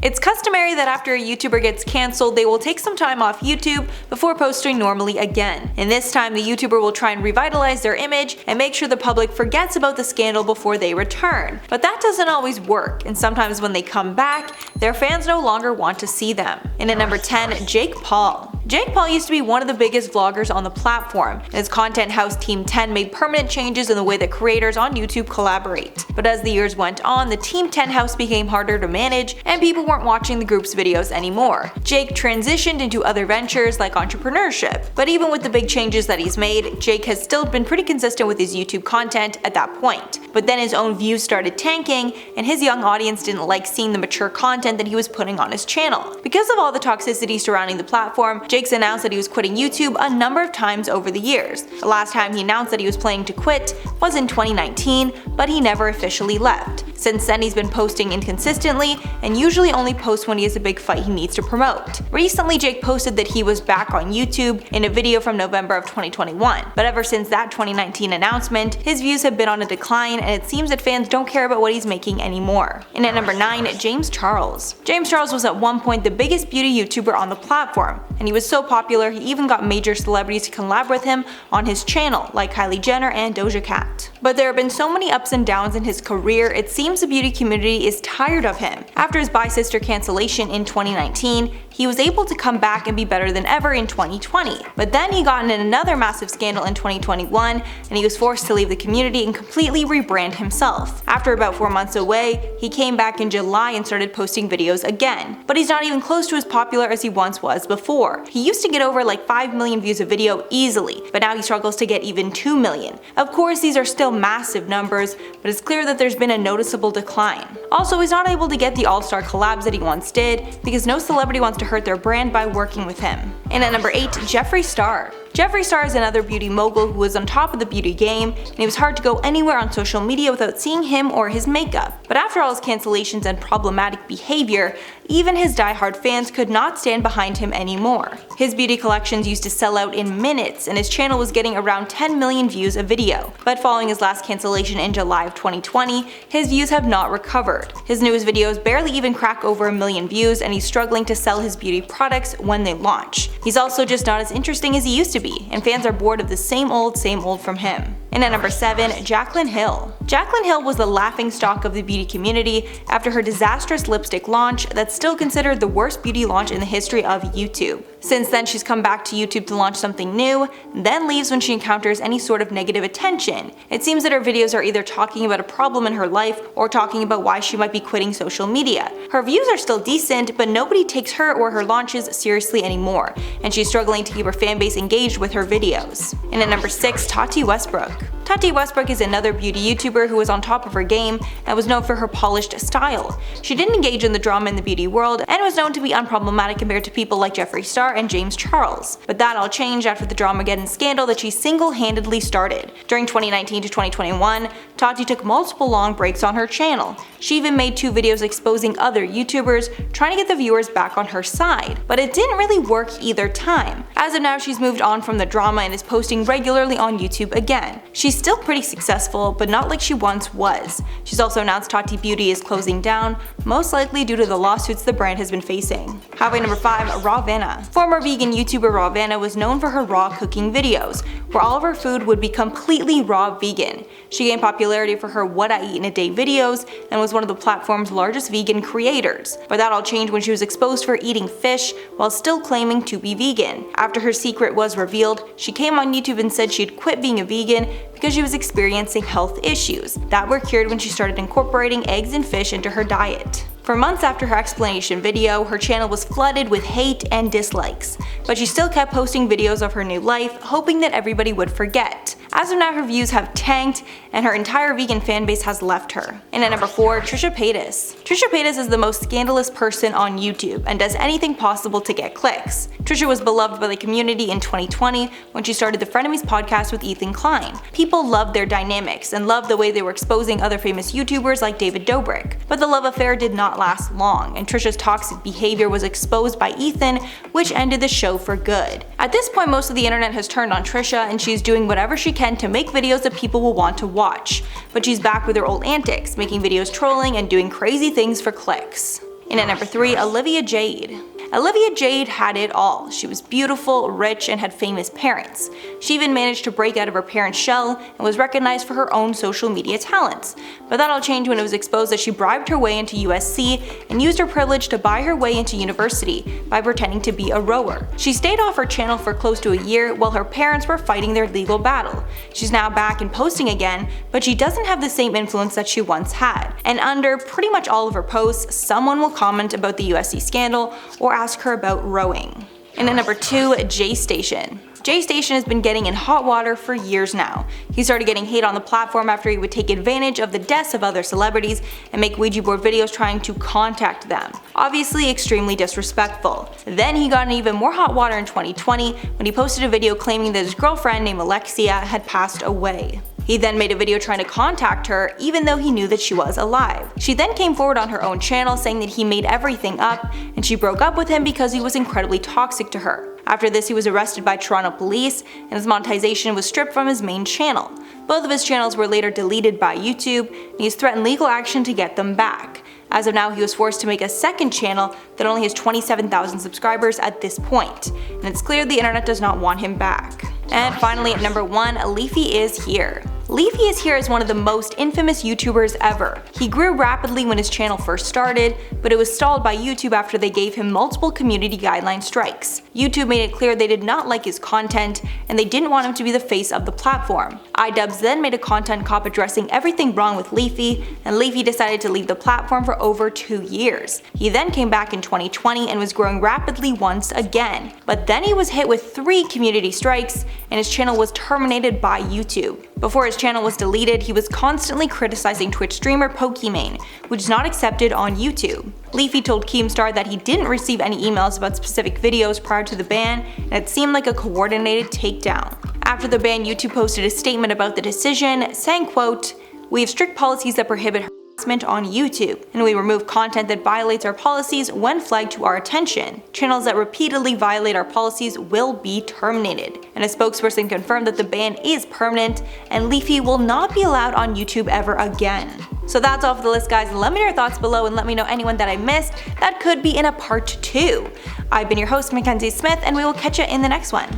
It's customary that after a YouTuber gets cancelled, they will take some time off YouTube before posting normally again. And this time, the YouTuber will try and revitalize their image and make sure the public forgets about the scandal before they return. But that doesn't always work, and sometimes when they come back, their fans no longer want to see them. And at number 10, Jake Paul. Jake Paul used to be one of the biggest vloggers on the platform, and his content house Team 10 made permanent changes in the way that creators on YouTube collaborate. But as the years went on, the Team 10 house became harder to manage, and people weren't watching the group's videos anymore. Jake transitioned into other ventures like entrepreneurship. But even with the big changes that he's made, Jake has still been pretty consistent with his YouTube content at that point. But then his own views started tanking, and his young audience didn't like seeing the mature content that he was putting on his channel. Because of all the toxicity surrounding the platform, Jake's announced that he was quitting YouTube a number of times over the years. The last time he announced that he was planning to quit was in 2019, but he never officially left. Since then, he's been posting inconsistently and usually only posts when he has a big fight he needs to promote. Recently, Jake posted that he was back on YouTube in a video from November of 2021, but ever since that 2019 announcement, his views have been on a decline, and it seems that fans don't care about what he's making anymore. And at number 9, James Charles. James Charles was at one point the biggest beauty YouTuber on the platform, and he was so popular he even got major celebrities to collab with him on his channel, like Kylie Jenner and Doja Cat. But there have been so many ups and downs in his career, it seems the beauty community is tired of him. After his Bi-Sister cancellation in 2019, he was able to come back and be better than ever in 2020. But then he got in another massive scandal in 2021, and he was forced to leave the community and completely rebrand himself. After about 4 months away, he came back in July and started posting videos again. But he's not even close to as popular as he once was before. He used to get over like 5 million views a video easily, but now he struggles to get even 2 million. Of course, these are still massive numbers, but it's clear that there's been a noticeable decline. Also, he's not able to get the all-star collabs that he once did, because no celebrity wants to hurt their brand by working with him. And at number 8, Jeffree Star. Jeffree Star is another beauty mogul who was on top of the beauty game, and it was hard to go anywhere on social media without seeing him or his makeup. But after all his cancellations and problematic behavior, even his die-hard fans could not stand behind him anymore. His beauty collections used to sell out in minutes, and his channel was getting around 10 million views a video. But following his last cancellation in July of 2020, his views have not recovered. His newest videos barely even crack over 1 million views, and he's struggling to sell his beauty products when they launch. He's also just not as interesting as he used to be, and fans are bored of the same old from him. And at number 7, Jaclyn Hill. Jaclyn Hill was the laughingstock of the beauty community after her disastrous lipstick launch that's still considered the worst beauty launch in the history of YouTube. Since then, she's come back to YouTube to launch something new, then leaves when she encounters any sort of negative attention. It seems that her videos are either talking about a problem in her life or talking about why she might be quitting social media. Her views are still decent, but nobody takes her or her launches seriously anymore, and she's struggling to keep her fanbase engaged with her videos. And at number 6, Tati Westbrook. Tati Westbrook is another beauty YouTuber who was on top of her game and was known for her polished style. She didn't engage in the drama in the beauty world and was known to be unproblematic compared to people like Jeffree Star and James Charles. But that all changed after the Dramageddon scandal that she single-handedly started. During 2019 to 2021, Tati took multiple long breaks on her channel. She even made 2 videos exposing other YouTubers, trying to get the viewers back on her side. But it didn't really work either time. As of now, she's moved on from the drama and is posting regularly on YouTube again. She's still pretty successful, but not like she once was. She's also announced Tati Beauty is closing down, most likely due to the lawsuits the brand has been facing. Halfway number 5, Rawvana. Former vegan YouTuber Rawvana was known for her raw cooking videos, where all of her food would be completely raw vegan. She gained popularity for her What I Eat in a Day videos and was one of the platform's largest vegan creators. But that all changed when she was exposed for eating fish while still claiming to be vegan. After her secret was revealed, she came on YouTube and said she'd quit being a vegan because she was experiencing health issues that were cured when she started incorporating eggs and fish into her diet. For months after her explanation video, her channel was flooded with hate and dislikes, but she still kept posting videos of her new life, hoping that everybody would forget. As of now, her views have tanked, and her entire vegan fanbase has left her. And at number 4, Trisha Paytas. Trisha Paytas is the most scandalous person on YouTube and does anything possible to get clicks. Trisha was beloved by the community in 2020 when she started the Frenemies podcast with Ethan Klein. People loved their dynamics and loved the way they were exposing other famous YouTubers like David Dobrik. But the love affair did not last long, and Trisha's toxic behavior was exposed by Ethan, which ended the show for good. At this point, most of the internet has turned on Trisha, and she's doing whatever she can to make videos that people will want to watch. But she's back with her old antics, making videos trolling and doing crazy things for clicks. And at number 3, Olivia Jade. Olivia Jade had it all. She was beautiful, rich, and had famous parents. She even managed to break out of her parents' shell and was recognized for her own social media talents. But that all changed when it was exposed that she bribed her way into USC and used her privilege to buy her way into university by pretending to be a rower. She stayed off her channel for close to a year while her parents were fighting their legal battle. She's now back and posting again, but she doesn't have the same influence that she once had. And under pretty much all of her posts, someone will comment about the USC scandal or ask her about rowing. And at number 2, JayStation. JayStation has been getting in hot water for years now. He started getting hate on the platform after he would take advantage of the deaths of other celebrities and make Ouija board videos trying to contact them. Obviously extremely disrespectful. Then he got in even more hot water in 2020 when he posted a video claiming that his girlfriend named Alexia had passed away. He then made a video trying to contact her even though he knew that she was alive. She then came forward on her own channel saying that he made everything up and she broke up with him because he was incredibly toxic to her. After this, he was arrested by Toronto police and his monetization was stripped from his main channel. Both of his channels were later deleted by YouTube and he's threatened legal action to get them back. As of now, he was forced to make a second channel that only has 27,000 subscribers at this point, and it's clear the internet does not want him back. And finally, at number 1, Leafy is here. Leafy is here as one of the most infamous YouTubers ever. He grew rapidly when his channel first started, but it was stalled by YouTube after they gave him multiple community guideline strikes. YouTube made it clear they did not like his content, and they didn't want him to be the face of the platform. iDubbbz then made a content cop addressing everything wrong with Leafy, and Leafy decided to leave the platform for over 2 years. He then came back in 2020 and was growing rapidly once again. But then he was hit with 3 community strikes, and his channel was terminated by YouTube. Before his channel was deleted, he was constantly criticizing Twitch streamer Pokimane, which is not accepted on YouTube. Leafy told Keemstar that he didn't receive any emails about specific videos prior to the ban, and it seemed like a coordinated takedown. After the ban, YouTube posted a statement about the decision, saying, quote, "We have strict policies that prohibit harassment on YouTube, and we remove content that violates our policies when flagged to our attention. Channels that repeatedly violate our policies will be terminated." And a spokesperson confirmed that the ban is permanent and Leafy will not be allowed on YouTube ever again. So that's all for the list, guys. Let me know your thoughts below and let me know anyone that I missed that could be in a part 2. I've been your host, Mackenzie Smith, and we will catch you in the next one.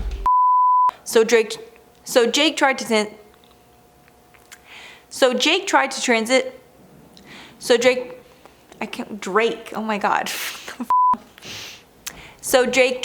Drake tried to oh my god. So Drake